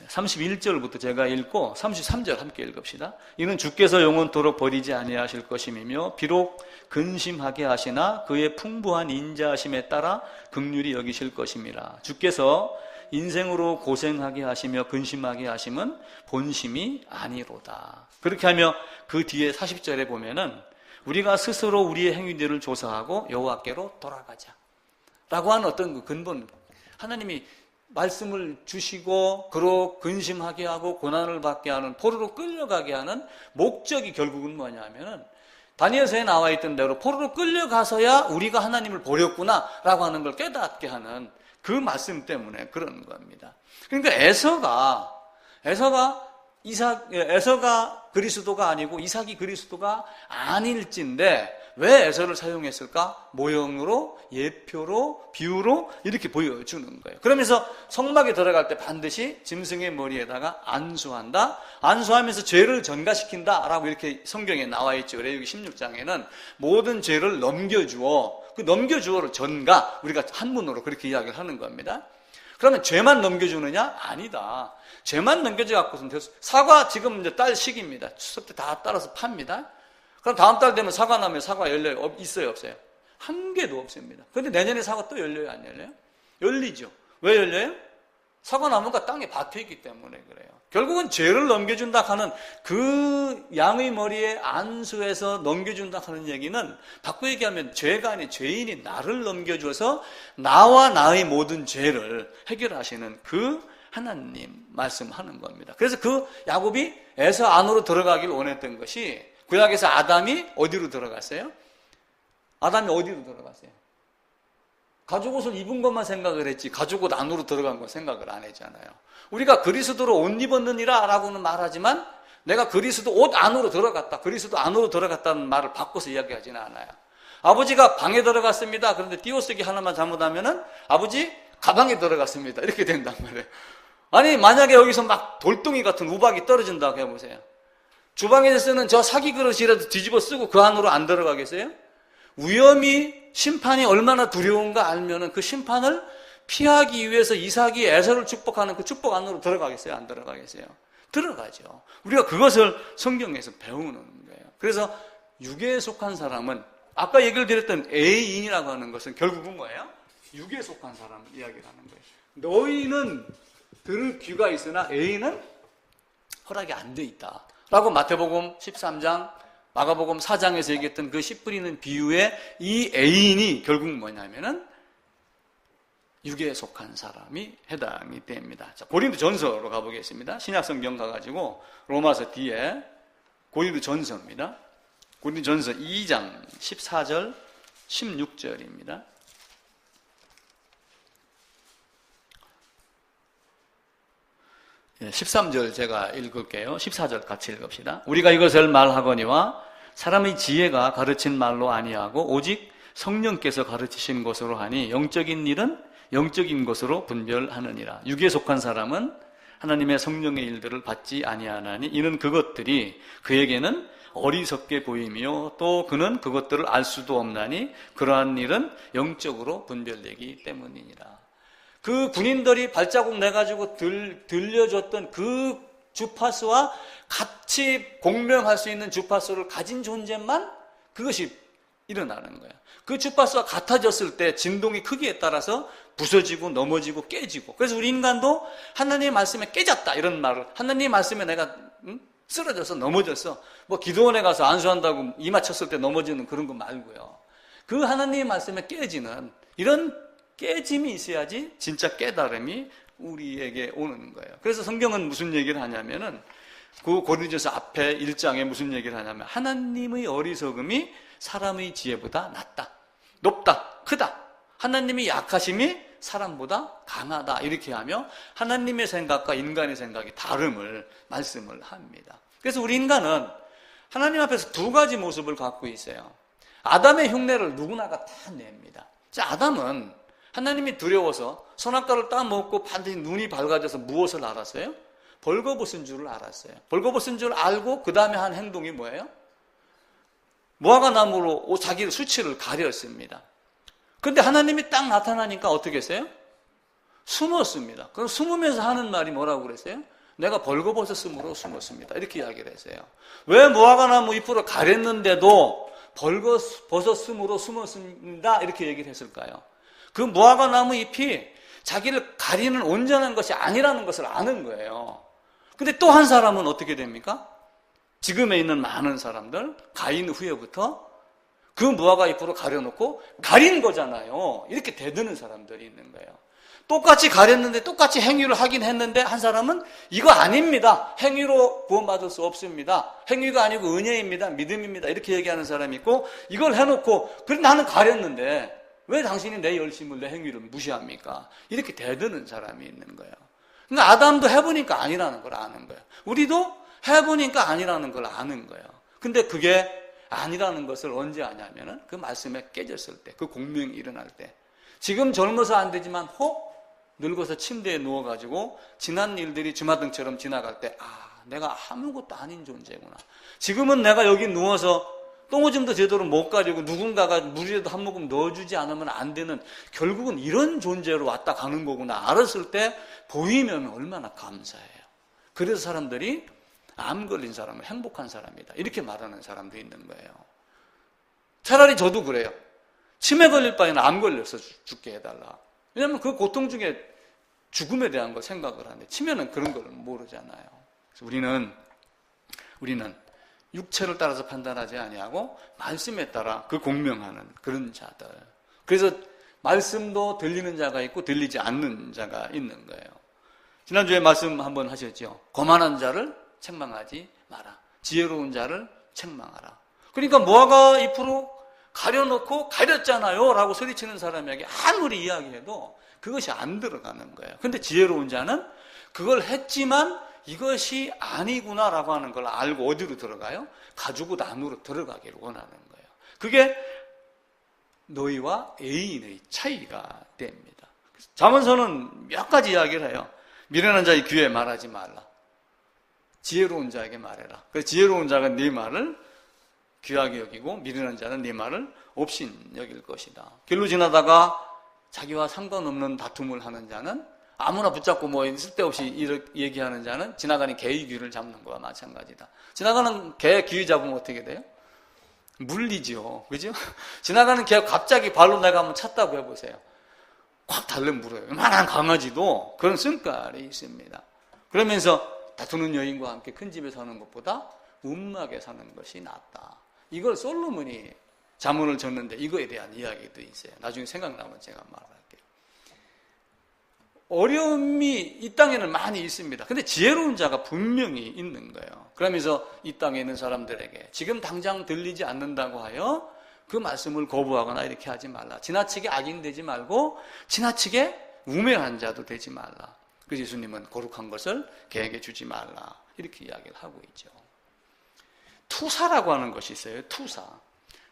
31절부터 제가 읽고 33절 함께 읽읍시다. 이는 주께서 영원토록 버리지 아니하실 것임이며 비록 근심하게 하시나 그의 풍부한 인자하심에 따라 긍휼히 여기실 것임이라. 주께서 인생으로 고생하게 하시며 근심하게 하심은 본심이 아니로다. 그렇게 하며 그 뒤에 40절에 보면은 우리가 스스로 우리의 행위들을 조사하고 여호와께로 돌아가자 라고 하는 어떤 그 근본, 하나님이 말씀을 주시고 그로 근심하게 하고 고난을 받게 하는, 포로로 끌려가게 하는 목적이 결국은 뭐냐면은 다니엘서에 나와 있던 대로 포로로 끌려가서야 우리가 하나님을 버렸구나 라고 하는 걸 깨닫게 하는 그 말씀 때문에 그런 겁니다. 그러니까 에서가 그리스도가 아니고 이삭이 그리스도가 아닐진데 왜 에서를 사용했을까? 모형으로, 예표로, 비유로 이렇게 보여주는 거예요. 그러면서 성막에 들어갈 때 반드시 짐승의 머리에다가 안수한다. 안수하면서 죄를 전가시킨다 라고 이렇게 성경에 나와 있죠. 레위기 16장에는 모든 죄를 넘겨주어, 그 넘겨주어를 전가, 우리가 한문으로 그렇게 이야기를 하는 겁니다. 그러면 죄만 넘겨주느냐? 아니다. 죄만 넘겨줘 갖고선 됐어. 사과 지금 이제 딸 시기입니다. 추석 때 다 따라서 팝니다. 그럼 다음 달 되면 사과 나면 사과 열려요? 있어요? 없어요? 한 개도 없습니다. 그런데 내년에 사과 또 열려요? 안 열려요? 열리죠. 왜 열려요? 사과 나무가 땅에 박혀있기 때문에 그래요. 결국은 죄를 넘겨준다 하는 그 양의 머리에 안수해서 넘겨준다 하는 얘기는 바꿔 얘기하면 죄가 아닌 죄인이 나를 넘겨줘서 나와 나의 모든 죄를 해결하시는 그 하나님 말씀하는 겁니다. 그래서 그 야곱이 에서 안으로 들어가길 원했던 것이, 구약에서 아담이 어디로 들어갔어요? 아담이 어디로 들어갔어요? 가죽 옷을 입은 것만 생각을 했지 가죽 옷 안으로 들어간 건 생각을 안 했잖아요. 우리가 그리스도로 옷 입었느니라 라고는 말하지만 내가 그리스도 옷 안으로 들어갔다, 그리스도 안으로 들어갔다는 말을 바꿔서 이야기하지는 않아요. 아버지가 방에 들어갔습니다. 그런데 띄어쓰기 하나만 잘못하면은 아버지 가방에 들어갔습니다. 이렇게 된단 말이에요. 아니 만약에 여기서 막 돌덩이 같은 우박이 떨어진다고 해보세요. 주방에서 쓰는 저 사기 그릇이라도 뒤집어 쓰고 그 안으로 안 들어가겠어요? 위험이, 심판이 얼마나 두려운가 알면은 그 심판을 피하기 위해서 이삭이 에서를 축복하는 그 축복 안으로 들어가겠어요? 안 들어가겠어요? 들어가죠. 우리가 그것을 성경에서 배우는 거예요. 그래서 육에 속한 사람은 아까 얘기를 드렸던 애인이라고 하는 것은 결국은 뭐예요? 육에 속한 사람 이야기를 하는 거예요. 너희는 들을 귀가 있으나 애인은 허락이 안 돼 있다 라고 마태복음 13장 마가복음 4장에서 얘기했던 그 씨 뿌리는 비유의 이 애인이 결국 뭐냐면은 육에 속한 사람이 해당이 됩니다. 자, 고린도전서로 가보겠습니다. 신약성경 가가지고 로마서 뒤에 고린도전서입니다. 고린도전서 2장 14절 16절입니다. 13절 제가 읽을게요. 14절 같이 읽읍시다. 우리가 이것을 말하거니와 사람의 지혜가 가르친 말로 아니하고 오직 성령께서 가르치신 것으로 하니 영적인 일은 영적인 것으로 분별하느니라. 육에 속한 사람은 하나님의 성령의 일들을 받지 아니하나니 이는 그것들이 그에게는 어리석게 보이며 또 그는 그것들을 알 수도 없나니 그러한 일은 영적으로 분별되기 때문이니라. 그 군인들이 발자국 내가지고 들려줬던 그 주파수와 같이 공명할 수 있는 주파수를 가진 존재만 그것이 일어나는 거예요. 그 주파수가 같아졌을 때 진동의 크기에 따라서 부서지고 넘어지고 깨지고, 그래서 우리 인간도 하나님의 말씀에 깨졌다 이런 말을, 하나님의 말씀에 내가 쓰러져서 넘어졌어, 뭐 기도원에 가서 안수한다고 이마 쳤을 때 넘어지는 그런 거 말고요, 그 하나님의 말씀에 깨지는 이런 깨짐이 있어야지 진짜 깨달음이 우리에게 오는 거예요. 그래서 성경은 무슨 얘기를 하냐면은 그 고린도전서 앞에 1장에 무슨 얘기를 하냐면 하나님의 어리석음이 사람의 지혜보다 낫다, 높다, 크다. 하나님의 약하심이 사람보다 강하다. 이렇게 하며 하나님의 생각과 인간의 생각이 다름을 말씀을 합니다. 그래서 우리 인간은 하나님 앞에서 두 가지 모습을 갖고 있어요. 아담의 흉내를 누구나가 다 냅니다. 자, 아담은 하나님이 두려워서 선악과를 따먹고 반드시 눈이 밝아져서 무엇을 알았어요? 벌거벗은 줄을 알았어요. 벌거벗은 줄 알고 그 다음에 한 행동이 뭐예요? 무화과 나무로 자기의 수치를 가렸습니다. 그런데 하나님이 딱 나타나니까 어떻게 했어요? 숨었습니다. 그럼 숨으면서 하는 말이 뭐라고 그랬어요? 내가 벌거벗었으므로 숨었습니다. 이렇게 이야기를 했어요. 왜 무화과 나무 잎으로 가렸는데도 벌거벗었으므로 숨었습니다 이렇게 얘기를 했을까요? 그 무화과 나무 잎이 자기를 가리는 온전한 것이 아니라는 것을 아는 거예요. 근데 또 한 사람은 어떻게 됩니까? 지금에 있는 많은 사람들, 가인 후에부터 그 무화과 잎으로 가려놓고 가린 거잖아요. 이렇게 대드는 사람들이 있는 거예요. 똑같이 가렸는데 똑같이 행위를 하긴 했는데 한 사람은 이거 아닙니다, 행위로 구원받을 수 없습니다, 행위가 아니고 은혜입니다, 믿음입니다 이렇게 얘기하는 사람이 있고, 이걸 해놓고 그래 나는 가렸는데 왜 당신이 내 열심을, 내 행위를 무시합니까? 이렇게 대드는 사람이 있는 거예요. 그러니까 아담도 해보니까 아니라는 걸 아는 거예요. 우리도 해보니까 아니라는 걸 아는 거예요. 근데 그게 아니라는 것을 언제 아냐면은 그 말씀에 깨졌을 때, 그 공명이 일어날 때. 지금 젊어서 안 되지만 혹 늙어서 침대에 누워가지고 지난 일들이 주마등처럼 지나갈 때, 아, 내가 아무것도 아닌 존재구나. 지금은 내가 여기 누워서 똥오줌도 제대로 못 가리고 누군가가 물이라도 한 모금 넣어주지 않으면 안 되는, 결국은 이런 존재로 왔다 가는 거구나 알았을 때 보이면 얼마나 감사해요. 그래서 사람들이 암 걸린 사람은 행복한 사람이다 이렇게 말하는 사람도 있는 거예요. 차라리 저도 그래요. 치매 걸릴 바에는 암 걸려서 죽게 해달라. 왜냐하면 그 고통 중에 죽음에 대한 걸 생각을 하는데 치매는 그런 걸 모르잖아요. 그래서 우리는 육체를 따라서 판단하지 아니하고 말씀에 따라 그 공명하는 그런 자들. 그래서 말씀도 들리는 자가 있고 들리지 않는 자가 있는 거예요. 지난주에 말씀 한번 하셨죠. 거만한 자를 책망하지 마라, 지혜로운 자를 책망하라. 그러니까 무화과 잎으로 가려놓고 가렸잖아요 라고 소리치는 사람에게 아무리 이야기해도 그것이 안 들어가는 거예요. 근데 지혜로운 자는 그걸 했지만 이것이 아니구나 라고 하는 걸 알고 어디로 들어가요? 가지고 나무로 들어가기를 원하는 거예요. 그게 너희와 애인의 차이가 됩니다. 잠언서는 몇 가지 이야기를 해요. 미련한 자의 귀에 말하지 말라. 지혜로운 자에게 말해라. 그래서 지혜로운 자가 네 말을 귀하게 여기고 미련한 자는 네 말을 없인 여길 것이다. 길로 지나다가 자기와 상관없는 다툼을 하는 자는 아무나 붙잡고 뭐 쓸데없이 이렇게 얘기하는 자는 지나가는 개의 귀를 잡는 거와 마찬가지다. 지나가는 개 귀 잡으면 어떻게 돼요? 물리죠. 그죠? 지나가는 개 갑자기 발로 내가 한번 찼다고 해보세요. 확 달래 물어요. 요만한 강아지도 그런 성깔이 있습니다. 그러면서 다투는 여인과 함께 큰 집에 사는 것보다 음막에 사는 것이 낫다. 이걸 솔로몬이 잠언을 줬는데 이거에 대한 이야기도 있어요. 나중에 생각나면 제가 말할게요. 어려움이 이 땅에는 많이 있습니다. 근데 지혜로운 자가 분명히 있는 거예요. 그러면서 이 땅에 있는 사람들에게 지금 당장 들리지 않는다고 하여 그 말씀을 거부하거나 이렇게 하지 말라. 지나치게 악인되지 말고 지나치게 우매한 자도 되지 말라. 그래서 예수님은 거룩한 것을 개에게 주지 말라. 이렇게 이야기를 하고 있죠. 투사라고 하는 것이 있어요.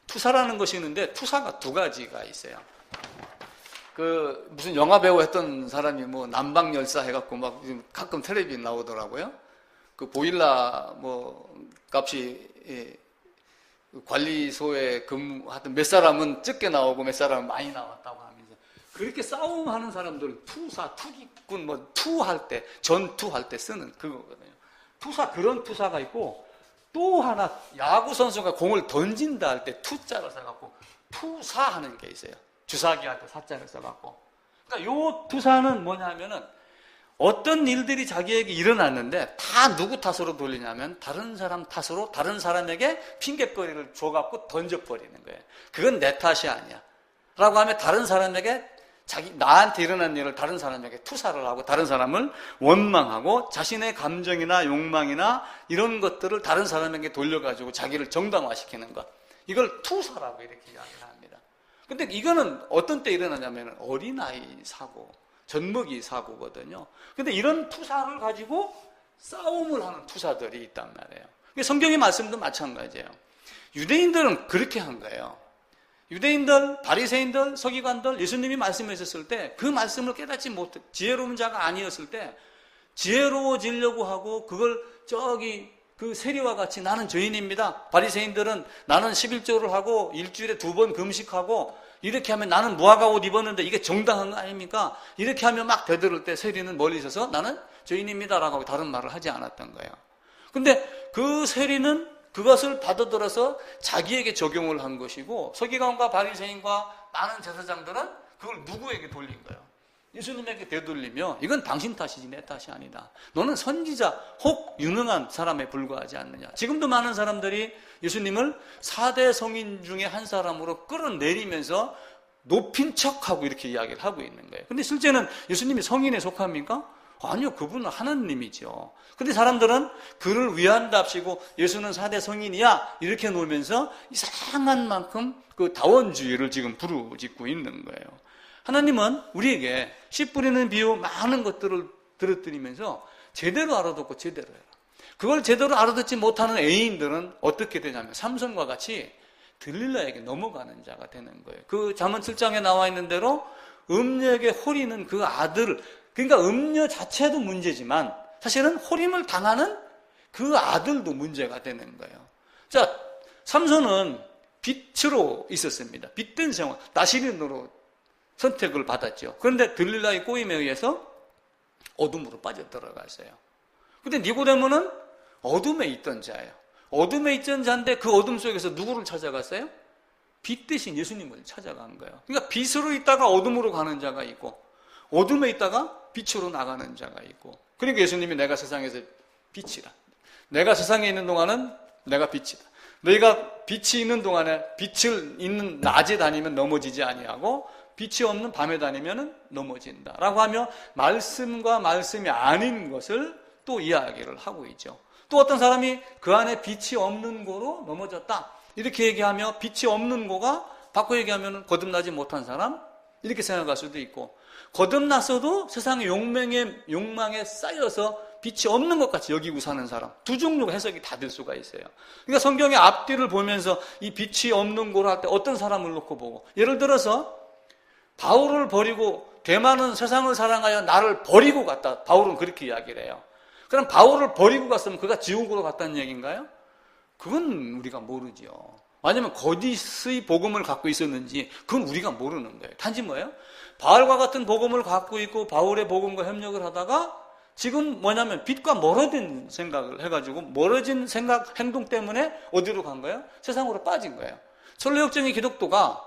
투사라는 것이 있는데 투사가 두 가지가 있어요. 무슨 영화 배우 했던 사람이 뭐 남방열사 해갖고 막 가끔 텔레비에 나오더라고요. 그 보일러 값이 관리소에 근무하던 몇 사람은 적게 나오고 몇 사람은 많이 나왔다고 하면서 그렇게 싸움하는 사람들 투기꾼 투할 때 전투할 때 쓰는 그거거든요. 그런 투사가 있고 또 하나 야구 선수가 공을 던진다 할 때 투자를 써갖고 투사하는 게 있어요. 주사기 할 때 사자를 써갖고. 그러니까 요 투사는 뭐냐면은 어떤 일들이 자기에게 일어났는데 다 누구 탓으로 돌리냐면 다른 사람 탓으로 다른 사람에게 핑계거리를 줘갖고 던져버리는 거예요. 그건 내 탓이 아니야. 라고 하면 다른 사람에게 나한테 일어난 일을 다른 사람에게 투사를 하고 다른 사람을 원망하고 자신의 감정이나 욕망이나 이런 것들을 다른 사람에게 돌려가지고 자기를 정당화시키는 것. 이걸 투사라고 이렇게 이야기를 합니다. 근데 이거는 어떤 때 일어나냐면 어린아이 사고, 젖먹이 사고거든요. 근데 이런 투사를 가지고 싸움을 하는 투사들이 있단 말이에요. 성경의 말씀도 마찬가지예요. 유대인들은 그렇게 한 거예요. 유대인들, 바리새인들, 서기관들 예수님이 말씀하셨을 때 그 말씀을 깨닫지 못해 지혜로운 자가 아니었을 때 지혜로워지려고 하고 그걸 그 세리와 같이 나는 죄인입니다. 바리새인들은 나는 11조를 하고 일주일에 2번 금식하고 이렇게 하면 나는 무화과 옷 입었는데 이게 정당한 거 아닙니까? 이렇게 하면 막 대들을 때 세리는 멀리 있어서 나는 죄인입니다라고 다른 말을 하지 않았던 거예요. 근데 그 세리는 그것을 받아들여서 자기에게 적용을 한 것이고 서기관과 바리새인과 많은 제사장들은 그걸 누구에게 돌린 거예요? 예수님에게 되돌리며 이건 당신 탓이지 내 탓이 아니다. 너는 선지자 혹 유능한 사람에 불과하지 않느냐. 지금도 많은 사람들이 예수님을 4대 성인 중에 한 사람으로 끌어내리면서 높인 척하고 이렇게 이야기를 하고 있는 거예요. 근데 실제는 예수님이 성인에 속합니까? 아니요. 그분은 하나님이죠. 근데 사람들은 그를 위한답시고 예수는 4대 성인이야 이렇게 놓으면서 이상한 만큼 그 다원주의를 지금 부르짖고 있는 거예요. 하나님은 우리에게 씨 뿌리는 비유 많은 것들을 들어드리면서 제대로 알아듣고 제대로 해라. 그걸 제대로 알아듣지 못하는 애인들은 어떻게 되냐면 삼손과 같이 들릴라에게 넘어가는 자가 되는 거예요. 그 잠언 7장에 나와 있는 대로 음녀에게 홀이는 그 아들을, 그러니까 음녀 자체도 문제지만 사실은 홀임을 당하는 그 아들도 문제가 되는 거예요. 자, 삼손은 빛으로 있었습니다. 빛된 생활, 나시린으로 선택을 받았죠. 그런데 들릴라의 꼬임에 의해서 어둠으로 빠져들어갔어요. 근데 니고데모는 어둠에 있던 자예요. 어둠에 있던 자인데 그 어둠 속에서 누구를 찾아갔어요? 빛 대신 예수님을 찾아간 거예요. 그러니까 빛으로 있다가 어둠으로 가는 자가 있고 어둠에 있다가 빛으로 나가는 자가 있고, 그러니까 예수님이 내가 세상에서 빛이라. 내가 세상에 있는 동안은 내가 빛이다. 너희가 빛이 있는 동안에 빛을 있는 낮에 다니면 넘어지지 아니하고 빛이 없는 밤에 다니면 넘어진다 라고 하며 말씀과 말씀이 아닌 것을 또 이야기를 하고 있죠. 또 어떤 사람이 그 안에 빛이 없는 거로 넘어졌다. 이렇게 얘기하며 빛이 없는 거가 바꿔 얘기하면 거듭나지 못한 사람 이렇게 생각할 수도 있고, 거듭났어도 세상의 욕망에 쌓여서 빛이 없는 것 같이 여기고 사는 사람, 두 종류가 해석이 다 될 수가 있어요. 그러니까 성경의 앞뒤를 보면서 이 빛이 없는 거를 할 때 어떤 사람을 놓고 보고, 예를 들어서 바울을 버리고 대만은 세상을 사랑하여 나를 버리고 갔다, 바울은 그렇게 이야기를 해요. 그럼 바울을 버리고 갔으면 그가 지옥으로 갔다는 얘기인가요? 그건 우리가 모르죠. 왜냐하면 거짓의 복음을 갖고 있었는지 그건 우리가 모르는 거예요. 단지 뭐예요? 바울과 같은 복음을 갖고 있고 바울의 복음과 협력을 하다가 지금 뭐냐면 빛과 멀어진 생각을 해가지고 멀어진 생각, 행동 때문에 어디로 간 거예요? 세상으로 빠진 거예요. 철로역정의 기독도가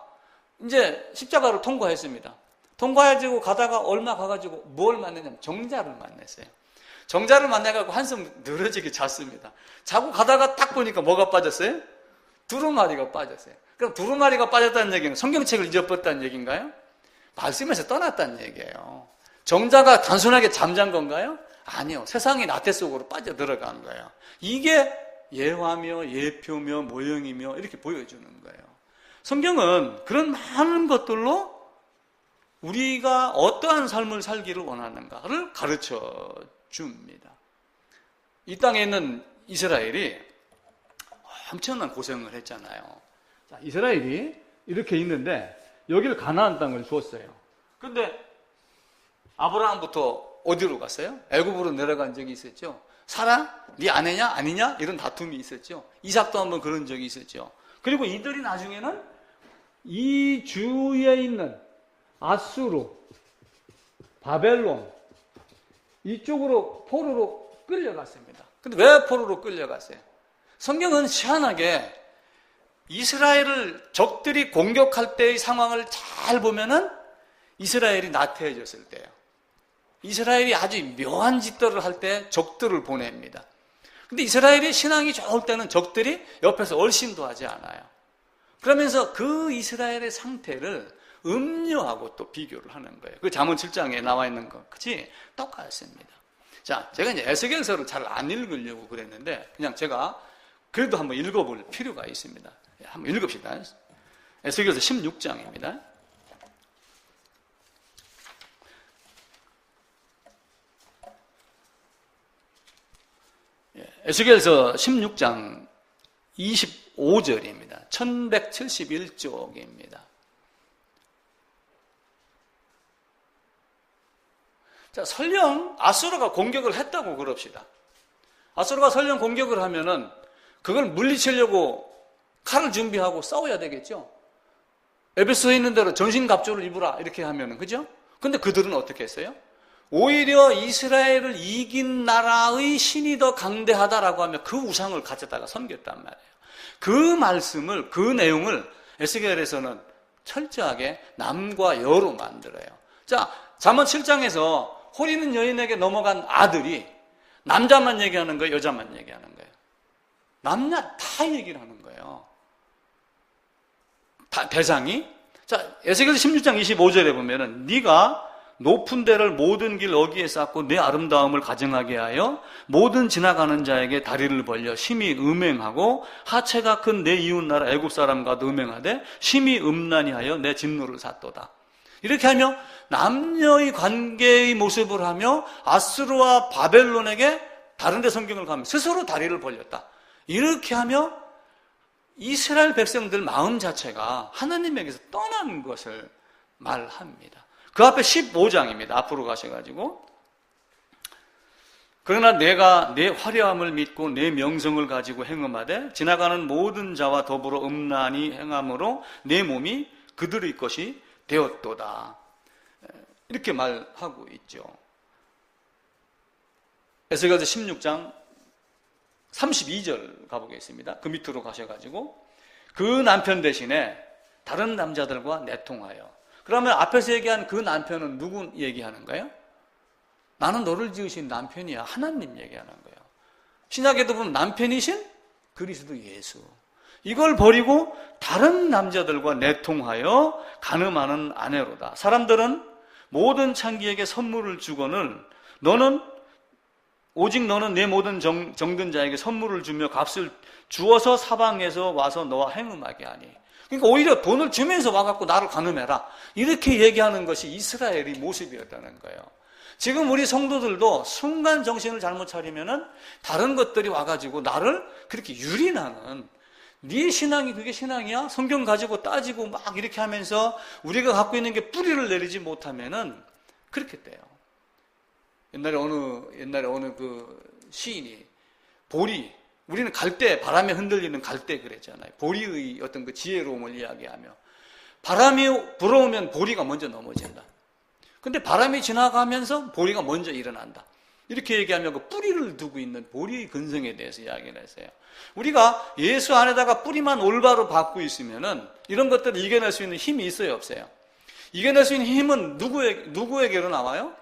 이제 십자가를 통과했습니다. 통과해지고 가다가 얼마 가가지고 뭘 만났냐면 정자를 만났어요. 정자를 만나가지고 한숨 늘어지게 잤습니다. 자고 가다가 딱 보니까 뭐가 빠졌어요? 두루마리가 빠졌어요. 그럼 두루마리가 빠졌다는 얘기는 성경책을 잊어버렸다는 얘기인가요? 말씀에서 떠났다는 얘기예요. 정자가 단순하게 잠잔 건가요? 아니요. 세상의 나태 속으로 빠져들어간 거예요. 이게 예화며 예표며 모형이며 이렇게 보여주는 거예요. 성경은 그런 많은 것들로 우리가 어떠한 삶을 살기를 원하는가를 가르쳐 줍니다. 이 땅에 있는 이스라엘이 엄청난 고생을 했잖아요. 자, 이스라엘이 이렇게 있는데 여기를 가나안 땅을 주었어요. 그런데 아브라함부터 어디로 갔어요? 애굽으로 내려간 적이 있었죠. 사라? 네 아내냐 아니냐? 이런 다툼이 있었죠. 이삭도 한번 그런 적이 있었죠. 그리고 이들이 나중에는 이 주위에 있는 아수르, 바벨론 이쪽으로 포로로 끌려갔습니다. 근데 왜 포로로 끌려갔어요? 성경은 희한하게 이스라엘을 적들이 공격할 때의 상황을 잘 보면은 이스라엘이 나태해졌을 때예요. 이스라엘이 아주 묘한 짓들을 할 때 적들을 보냅니다. 근데 이스라엘이 신앙이 좋을 때는 적들이 옆에서 얼씬도 하지 않아요. 그러면서 그 이스라엘의 상태를 음료하고 또 비교를 하는 거예요. 그 잠언 7장에 나와 있는 것 같이 똑같습니다. 자, 제가 이제 에스겔서를 잘 안 읽으려고 그랬는데 그냥 제가 그래도 한번 읽어볼 필요가 있습니다. 한번 읽읍시다. 에스겔서 16장입니다. 에스겔서 16장 25절입니다. 1171쪽입니다. 자, 설령 아수르가 공격을 했다고 그럽시다. 아수르가 설령 공격을 하면은 그걸 물리치려고 칼을 준비하고 싸워야 되겠죠. 에베소에 있는 대로 전신갑주를 입으라 이렇게 하면은, 그죠? 근데 그들은 어떻게 했어요? 오히려 이스라엘을 이긴 나라의 신이 더 강대하다라고 하며 그 우상을 가져다가 섬겼단 말이에요. 그 말씀을, 그 내용을 에스겔에서는 철저하게 남과 여로 만들어요. 자, 잠언 7장에서 호리는 여인에게 넘어간 아들이 남자만 얘기하는 거예요? 여자만 얘기하는 거예요? 남녀 다 얘기를 하는 거예요. 다 대상이. 자, 에스겔서 16장 25절에 보면은 네가 높은 데를 모든 길 어귀에 쌓고 내 아름다움을 가증하게 하여 모든 지나가는 자에게 다리를 벌려 심히 음행하고 하체가 큰 내 이웃나라 애굽 사람과도 음행하되 심히 음란히 하여 내 진노를 샀도다. 이렇게 하며 남녀의 관계의 모습을 하며 아수르와 바벨론에게 다른 데 성경을 가면 스스로 다리를 벌렸다. 이렇게 하며 이스라엘 백성들 마음 자체가 하나님에게서 떠난 것을 말합니다. 그 앞에 15장입니다. 앞으로 가셔가지고 그러나 내가 내 화려함을 믿고 내 명성을 가지고 행음하되 지나가는 모든 자와 더불어 음란히 행함으로 내 몸이 그들의 것이 되었도다. 이렇게 말하고 있죠. 에스겔서 16장 32절 가보겠습니다. 그 밑으로 가셔가지고 그 남편 대신에 다른 남자들과 내통하여. 그러면 앞에서 얘기한 그 남편은 누구 얘기하는 거예요? 나는 너를 지으신 남편이야. 하나님 얘기하는 거예요. 신약에도 보면 남편이신 그리스도 예수. 이걸 버리고 다른 남자들과 내통하여 간음하는 아내로다. 사람들은 모든 창기에게 선물을 주거늘 너는 오직 너는 내 모든 정든 자에게 선물을 주며 값을 주어서 사방에서 와서 너와 행음하게 하니. 그러니까 오히려 돈을 주면서 와갖고 나를 간음해라. 이렇게 얘기하는 것이 이스라엘의 모습이었다는 거예요. 지금 우리 성도들도 순간 정신을 잘못 차리면은 다른 것들이 와가지고 나를 그렇게 유린하는, 네 신앙이 그게 신앙이야? 성경 가지고 따지고 막 이렇게 하면서 우리가 갖고 있는 게 뿌리를 내리지 못하면은 그렇게 돼요. 옛날에 어느 그 시인이 보리, 우리는 갈대, 바람에 흔들리는 갈대 그랬잖아요. 보리의 어떤 그 지혜로움을 이야기하며, 바람이 불어오면 보리가 먼저 넘어진다. 근데 바람이 지나가면서 보리가 먼저 일어난다. 이렇게 얘기하면 그 뿌리를 두고 있는 보리의 근성에 대해서 이야기를 했어요. 우리가 예수 안에다가 뿌리만 올바로 받고 있으면은 이런 것들을 이겨낼 수 있는 힘이 있어요, 없어요? 이겨낼 수 있는 힘은 누구에게로 나와요?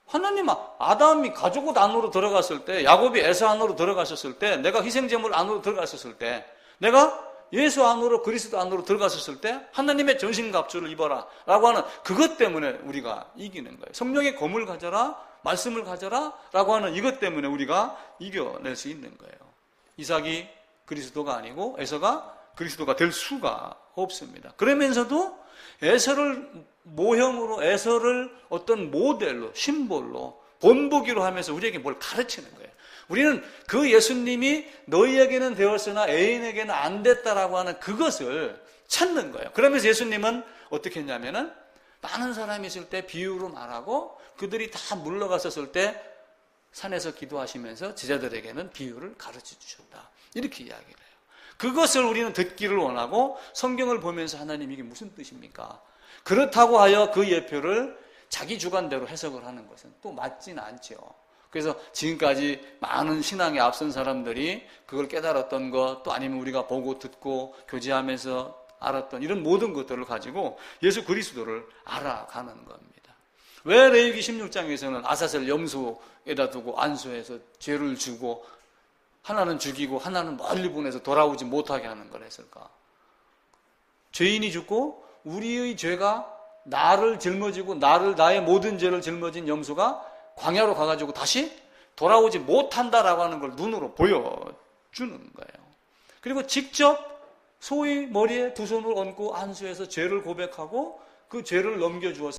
하나님, 아담이 가죽옷 안으로 들어갔을 때, 야곱이 에서 안으로 들어갔었을 때, 내가 희생제물 안으로 들어갔었을 때, 내가 예수 안으로, 그리스도 안으로 들어갔었을 때 하나님의 전신갑주를 입어라 라고 하는 그것 때문에 우리가 이기는 거예요. 성령의 검을 가져라, 말씀을 가져라 라고 하는 이것 때문에 우리가 이겨낼 수 있는 거예요. 이삭이 그리스도가 아니고 에서가 그리스도가 될 수가 없습니다. 그러면서도 에서를 모형으로, 에서를 어떤 모델로, 심볼로, 본보기로 하면서 우리에게 뭘 가르치는 거예요. 우리는 그 예수님이 너희에게는 되었으나 애인에게는 안 됐다라고 하는 그것을 찾는 거예요. 그러면서 예수님은 어떻게 했냐면은 많은 사람이 있을 때 비유로 말하고 그들이 다 물러갔었을 때 산에서 기도하시면서 제자들에게는 비유를 가르쳐 주셨다. 이렇게 이야기를 해요. 그것을 우리는 듣기를 원하고 성경을 보면서 하나님 이게 무슨 뜻입니까? 그렇다고 하여 그 예표를 자기 주관대로 해석을 하는 것은 또 맞지는 않죠. 그래서 지금까지 많은 신앙에 앞선 사람들이 그걸 깨달았던 것, 또 아니면 우리가 보고 듣고 교제하면서 알았던 이런 모든 것들을 가지고 예수 그리스도를 알아가는 겁니다. 왜 레위기 16장에서는 아사셀 염소에다 두고 안수해서 죄를 주고 하나는 죽이고 하나는 멀리 보내서 돌아오지 못하게 하는 걸 했을까? 죄인이 죽고 우리의 죄가 나를 짊어지고 나의 모든 죄를 짊어진 염소가 광야로 가가지고 다시 돌아오지 못한다라고 하는 걸 눈으로 보여주는 거예요. 그리고 직접 소위 머리에 두 손을 얹고 안수해서 죄를 고백하고 그 죄를 넘겨주어서